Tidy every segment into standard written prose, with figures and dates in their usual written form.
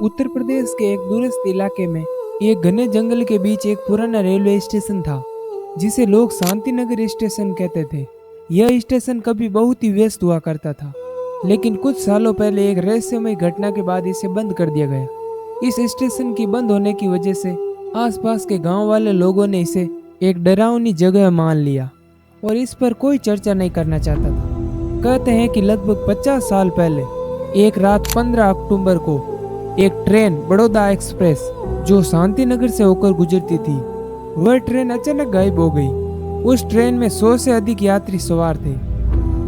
उत्तर प्रदेश के एक दूरस्थ इलाके में एक घने जंगल के बीच एक पुराना रेलवे स्टेशन था जिसे लोग शांतिनगर स्टेशन कहते थे। यह स्टेशन कभी बहुत ही व्यस्त हुआ करता था, लेकिन कुछ सालों पहले एक रहस्यमय घटना के बाद इसे बंद कर दिया गया। इस स्टेशन की बंद होने की वजह से आसपास के गांव वाले लोगों ने इसे एक डरावनी जगह मान लिया और इस पर कोई चर्चा नहीं करना चाहता था। कहते हैं कि लगभग 50 साल पहले एक रात 15 अक्टूबर को एक ट्रेन बड़ौदा एक्सप्रेस जो शांतिनगर से होकर गुजरती थी, वह ट्रेन अचानक गायब हो गई। उस ट्रेन में 100 से अधिक यात्री सवार थे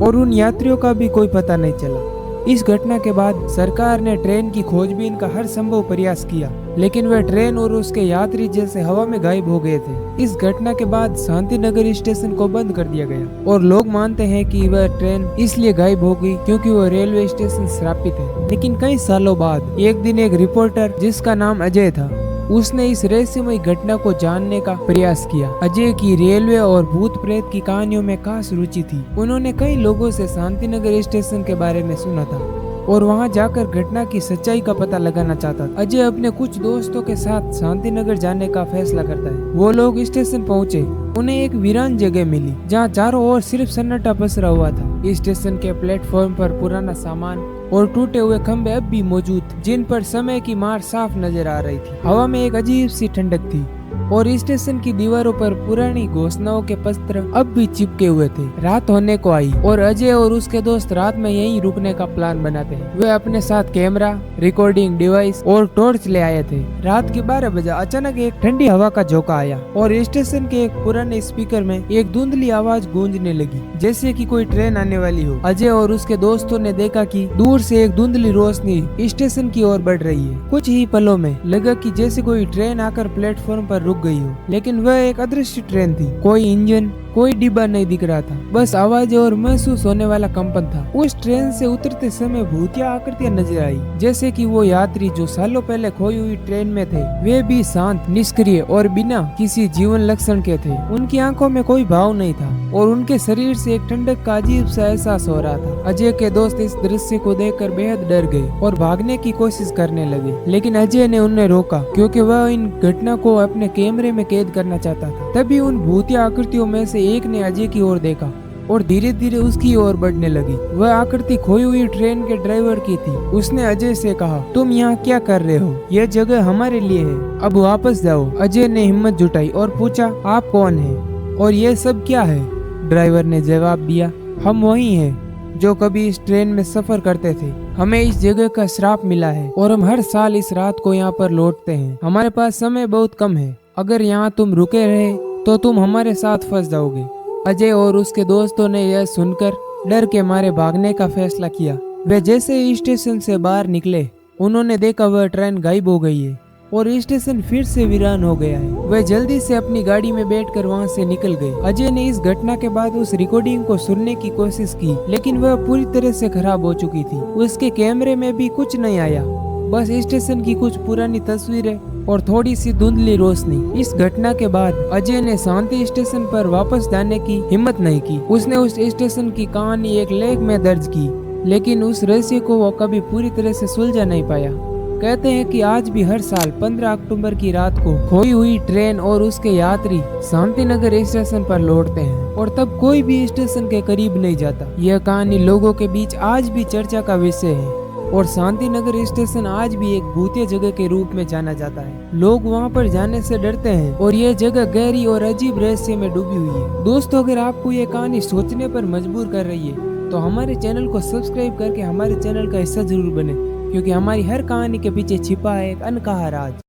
और उन यात्रियों का भी कोई पता नहीं चला। इस घटना के बाद सरकार ने ट्रेन की खोजबीन का हर संभव प्रयास किया, लेकिन वह ट्रेन और उसके यात्री जैसे हवा में गायब हो गए थे। इस घटना के बाद शांतिनगर स्टेशन को बंद कर दिया गया और लोग मानते हैं कि वह ट्रेन इसलिए गायब हो गई क्योंकि वह रेलवे स्टेशन श्रापित है। लेकिन कई सालों बाद एक दिन एक रिपोर्टर जिसका नाम अजय था, उसने इस रहस्यमय घटना को जानने का प्रयास किया। अजय की रेलवे और भूत प्रेत की कहानियों में खास रुचि थी। उन्होंने कई लोगों से शांतिनगर स्टेशन के बारे में सुना था और वहां जाकर घटना की सच्चाई का पता लगाना चाहता था। अजय अपने कुछ दोस्तों के साथ शांतिनगर जाने का फैसला करता है। वो लोग स्टेशन पहुंचे। उन्हें एक वीरान जगह मिली जहां चारों ओर सिर्फ सन्नाटा पसरा हुआ था। स्टेशन के प्लेटफॉर्म पर पुराना सामान और टूटे हुए खंभे अब भी मौजूद, जिन पर समय की मार साफ नजर आ रही थी। हवा में एक अजीब सी ठंडक थी और स्टेशन की दीवारों पर पुरानी घोषणाओं के पत्र अब भी चिपके हुए थे। रात होने को आई और अजय और उसके दोस्त रात में यहीं रुकने का प्लान बनाते हैं। वे अपने साथ कैमरा, रिकॉर्डिंग डिवाइस और टॉर्च ले आए थे। रात के 12 बजे अचानक एक ठंडी हवा का झोंका आया और स्टेशन के एक पुराने स्पीकर में एक धुंधली आवाज गूंजने लगी, जैसे कि कोई ट्रेन आने वाली हो। अजय और उसके दोस्तों ने देखा कि दूर से एक धुंधली रोशनी स्टेशन की ओर बढ़ रही है। कुछ ही पलों में लगा कि जैसे कोई ट्रेन आकर प्लेटफॉर्म पर रुक गई हो, लेकिन वह एक अदृश्य ट्रेन थी। कोई इंजन, कोई डिब्बा नहीं दिख रहा था, बस आवाज और महसूस होने वाला कंपन था। उस ट्रेन से उतरते समय भूतिया आकृतियां नजर आई, जैसे कि वो यात्री जो सालों पहले खोई हुई ट्रेन में थे, वे भी शांत, निष्क्रिय और बिना किसी जीवन लक्षण के थे। उनकी आंखों में कोई भाव नहीं था और उनके शरीर से एक ठंडक का अजीब सा एहसास हो रहा था। अजय के दोस्त इस दृश्य को देखकर बेहद डर गए और भागने की कोशिश करने लगे, लेकिन अजय ने उन्हें रोका क्योंकि वह इन घटना को अपने कैमरे में कैद करना चाहता था। तभी उन भूतिया आकृतियों में से एक ने अजय की ओर देखा और धीरे धीरे उसकी ओर बढ़ने लगी। वह आकृति खोई हुई ट्रेन के ड्राइवर की थी। उसने अजय से कहा, तुम यहाँ क्या कर रहे हो? यह जगह हमारे लिए है, अब वापस जाओ। अजय ने हिम्मत जुटाई और पूछा, आप कौन हैं और यह सब क्या है? ड्राइवर ने जवाब दिया, हम वही हैं जो कभी इस ट्रेन में सफर करते थे। हमें इस जगह का श्राप मिला है और हम हर साल इस रात को यहाँ पर लौटते हैं। हमारे पास समय बहुत कम है, अगर यहाँ तुम रुके रहे तो तुम हमारे साथ फंस जाओगे। अजय और उसके दोस्तों ने यह सुनकर डर के मारे भागने का फैसला किया। वे जैसे ही स्टेशन से बाहर निकले, उन्होंने देखा वह ट्रेन गायब हो गई है और स्टेशन फिर से वीरान हो गया है। वे जल्दी से अपनी गाड़ी में बैठकर वहां से निकल गए। अजय ने इस घटना के बाद उस रिकॉर्डिंग को सुनने की कोशिश की, लेकिन वह पूरी तरह से खराब हो चुकी थी। उसके कैमरे में भी कुछ नहीं आया, बस स्टेशन की कुछ पुरानी तस्वीरें और थोड़ी सी धुंधली रोशनी। इस घटना के बाद अजय ने शांति स्टेशन पर वापस जाने की हिम्मत नहीं की। उसने उस स्टेशन की कहानी एक लेख में दर्ज की, लेकिन उस रहस्य को वो कभी पूरी तरह से सुलझा नहीं पाया। कहते हैं कि आज भी हर साल 15 अक्टूबर की रात को खोई हुई ट्रेन और उसके यात्री शांतिनगर स्टेशन पर लौटते हैं और तब कोई भी स्टेशन के करीब नहीं जाता। यह कहानी लोगों के बीच आज भी चर्चा का विषय है और शांतिनगर स्टेशन आज भी एक भूतिया जगह के रूप में जाना जाता है। लोग वहां पर जाने से डरते हैं और यह जगह गहरी और अजीब रहस्य में डूबी हुई है। दोस्तों, अगर आपको ये कहानी सोचने पर मजबूर कर रही है तो हमारे चैनल को सब्सक्राइब करके हमारे चैनल का हिस्सा जरूर बने, क्योंकि हमारी हर कहानी के पीछे छिपा है एक अनकहा राज।